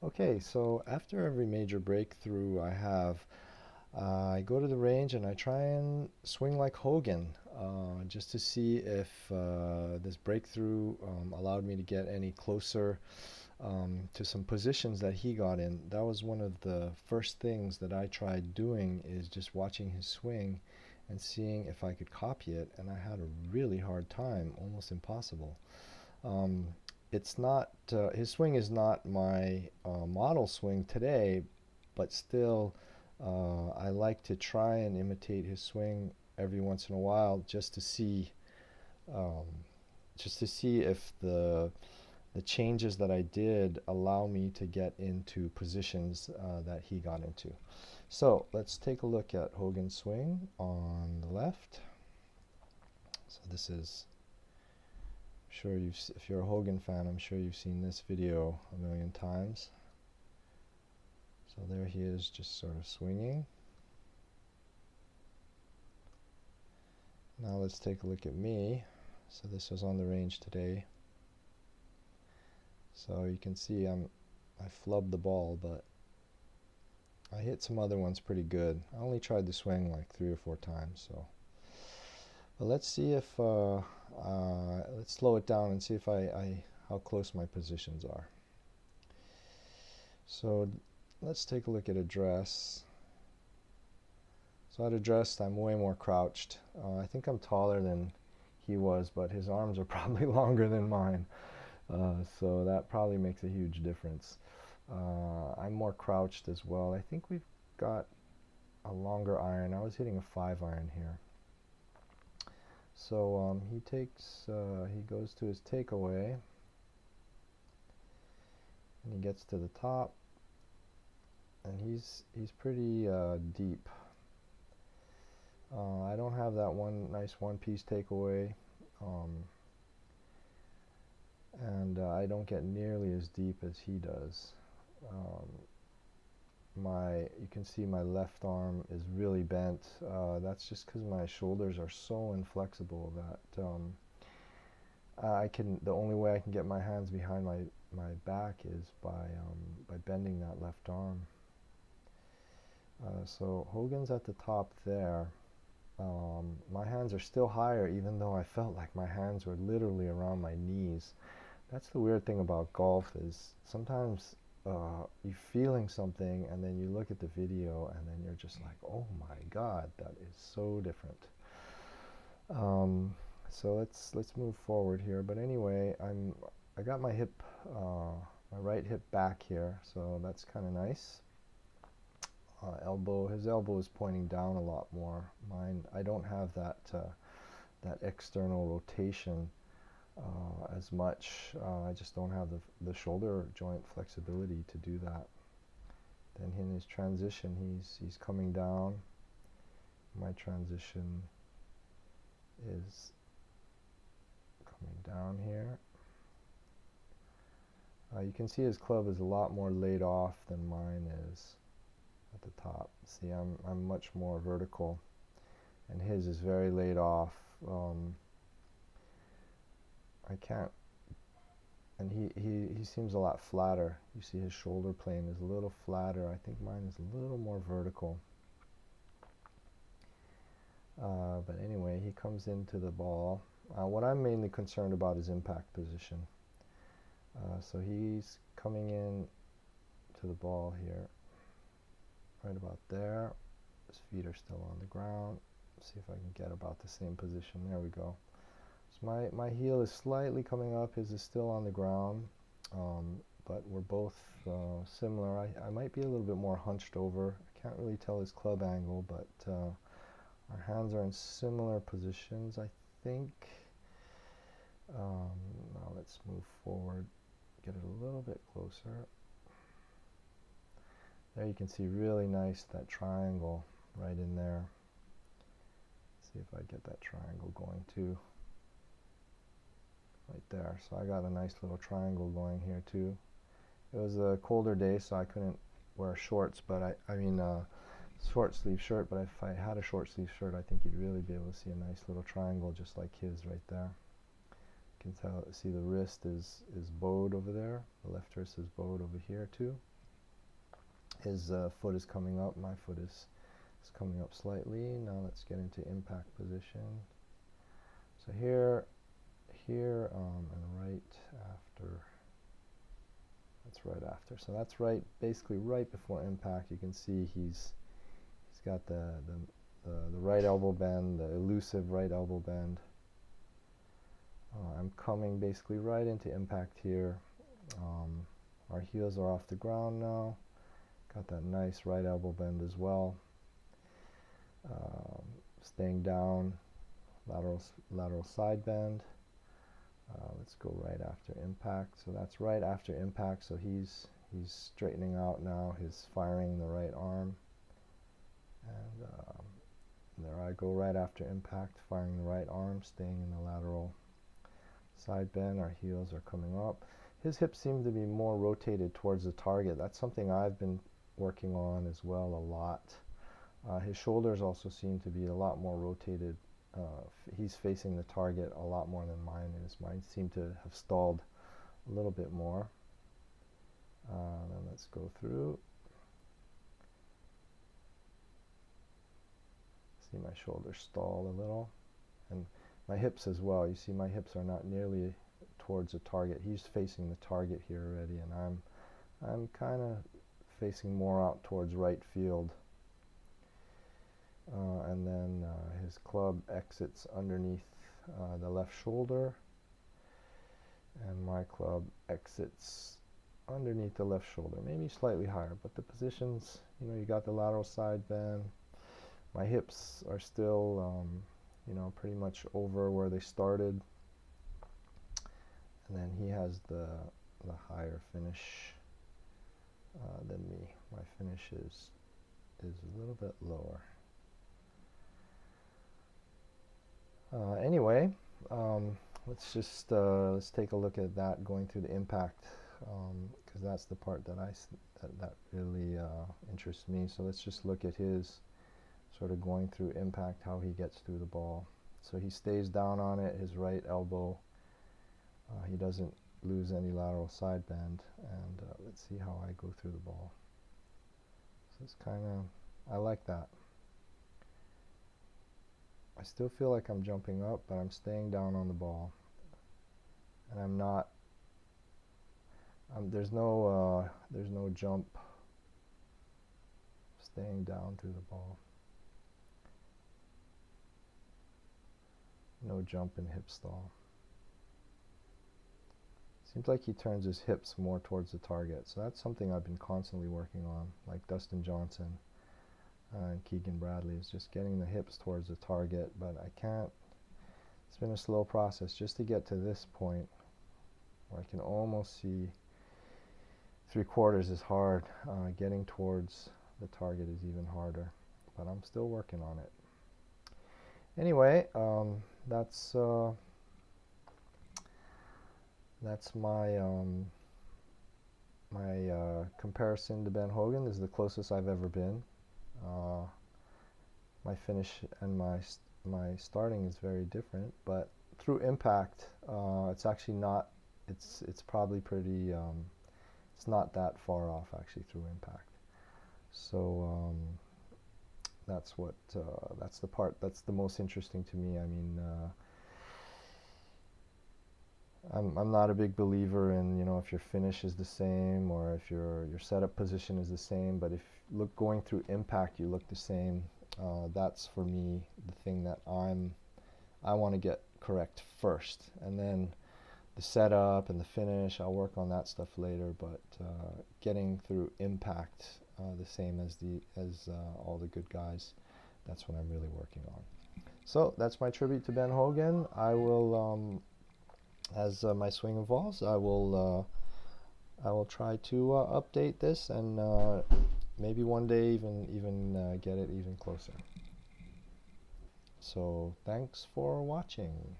Okay, so after every major breakthrough I have, I go to the range and I try and swing like Hogan, just to see if this breakthrough allowed me to get any closer to some positions that he got in. That was one of the first things that I tried doing, is just watching his swing and seeing if I could copy it, and I had a really hard time, almost impossible. Um, it's not his swing is not my model swing today, but still, I like to try and imitate his swing every once in a while, um, just to see if the changes that I did allow me to get into positions that he got into. So let's take a look at Hogan's swing on the left. So this is, sure if you're a Hogan fan, I'm sure you've seen this video a million times. So there he is, just sort of swinging. Now let's take a look at me. So this was on the range today. So you can see I flubbed the ball, but I hit some other ones pretty good. I only tried the swing like 3 or 4 times. So, but let's see if let's slow it down and see if how close my positions are. So let's take a look at address. So at address, I'm way more crouched. I think I'm taller than he was, but his arms are probably longer than mine. So that probably makes a huge difference. I'm more crouched as well. I think we've got a longer iron. I was hitting a 5-iron here. So he goes to his takeaway, and he gets to the top, and he's pretty deep. I don't have that nice one-piece takeaway, and I don't get nearly as deep as he does. You can see my left arm is really bent. That's just because my shoulders are so inflexible that the only way I can get my hands behind my back is by bending that left arm. So Hogan's at the top there. My hands are still higher, even though I felt like my hands were literally around my knees. That's the weird thing about golf, is sometimes you're feeling something and then you look at the video and then you're just like, oh my God, that is so different. So let's move forward here. But anyway, I got my right hip back here, so that's kind of nice. His elbow is pointing down a lot more. Mine, I don't have that external rotation as much. I just don't have the shoulder joint flexibility to do that. Then in his transition, he's coming down. My transition is coming down here. You can see his club is a lot more laid off than mine is at the top. See, I'm much more vertical, and his is very laid off. I can't, and he seems a lot flatter. You see his shoulder plane is a little flatter. I think mine is a little more vertical. But anyway, he comes into the ball. What I'm mainly concerned about is impact position. So he's coming in to the ball here, right about there. His feet are still on the ground. Let's see if I can get about the same position. There we go. So my heel is slightly coming up. His is still on the ground, but we're both similar. I might be a little bit more hunched over. I can't really tell his club angle, but our hands are in similar positions, I think. Now let's move forward, get it a little bit closer. There you can see really nice, that triangle right in there. Let's see if I get that triangle going too. Right there. So I got a nice little triangle going here too. It was a colder day, so I couldn't wear shorts, but I mean short sleeve shirt, but if I had a short sleeve shirt, I think you'd really be able to see a nice little triangle just like his right there. You can see the wrist is bowed over there. The left wrist is bowed over here too. His foot is coming up. My foot is coming up slightly. Now let's get into impact position. So here, and right after. That's right after. So that's basically right before impact. You can see he's got the right elbow bend, the elusive right elbow bend. I'm coming basically right into impact here. Our heels are off the ground now. Got that nice right elbow bend as well. Staying down, lateral side bend. Let's go right after impact. So that's right after impact. So he's straightening out now. He's firing the right arm. And there I go right after impact, firing the right arm, staying in the lateral side bend. Our heels are coming up. His hips seem to be more rotated towards the target. That's something I've been working on as well a lot. His shoulders also seem to be a lot more rotated. He's facing the target a lot more than mine is. Mine seem to have stalled a little bit more. Then let's go through. See my shoulders stall a little, and my hips as well. You see my hips are not nearly towards the target. He's facing the target here already, and I'm kind of facing more out towards right field. And then his club exits underneath the left shoulder, and my club exits underneath the left shoulder, maybe slightly higher, but the positions, you got the lateral side bend. My hips are still, pretty much over where they started, and then he has the higher finish than me. My finish is a little bit lower. Anyway, let's take a look at that going through the impact, because that's the part that really interests me. So let's just look at his sort of going through impact, how he gets through the ball. So he stays down on it, his right elbow. He doesn't lose any lateral side bend, and let's see how I go through the ball. So it's I like that. I still feel like I'm jumping up, but I'm staying down on the ball, and I'm not. There's no jump. Staying down through the ball. No jump and hip stall. Seems like he turns his hips more towards the target, so that's something I've been constantly working on, like Dustin Johnson and Keegan Bradley, is just getting the hips towards the target, but I can't. It's been a slow process just to get to this point where I can almost see 3/4 is hard. Getting towards the target is even harder, but I'm still working on it. Anyway, that's my comparison to Ben Hogan. This is the closest I've ever been. My finish and my starting is very different, but through impact, it's actually not. It's probably pretty. It's not that far off actually through impact. So that's the part that's the most interesting to me. I mean, I'm not a big believer in, if your finish is the same or if your setup position is the same, but if going through impact you look the same, that's for me the thing that I want to get correct first, and then the setup and the finish, I'll work on that stuff later, but getting through impact the same as all the good guys, that's what I'm really working on. So that's my tribute to Ben Hogan. I will as my swing evolves, I will try to update this, and maybe one day even get it even closer. So thanks for watching.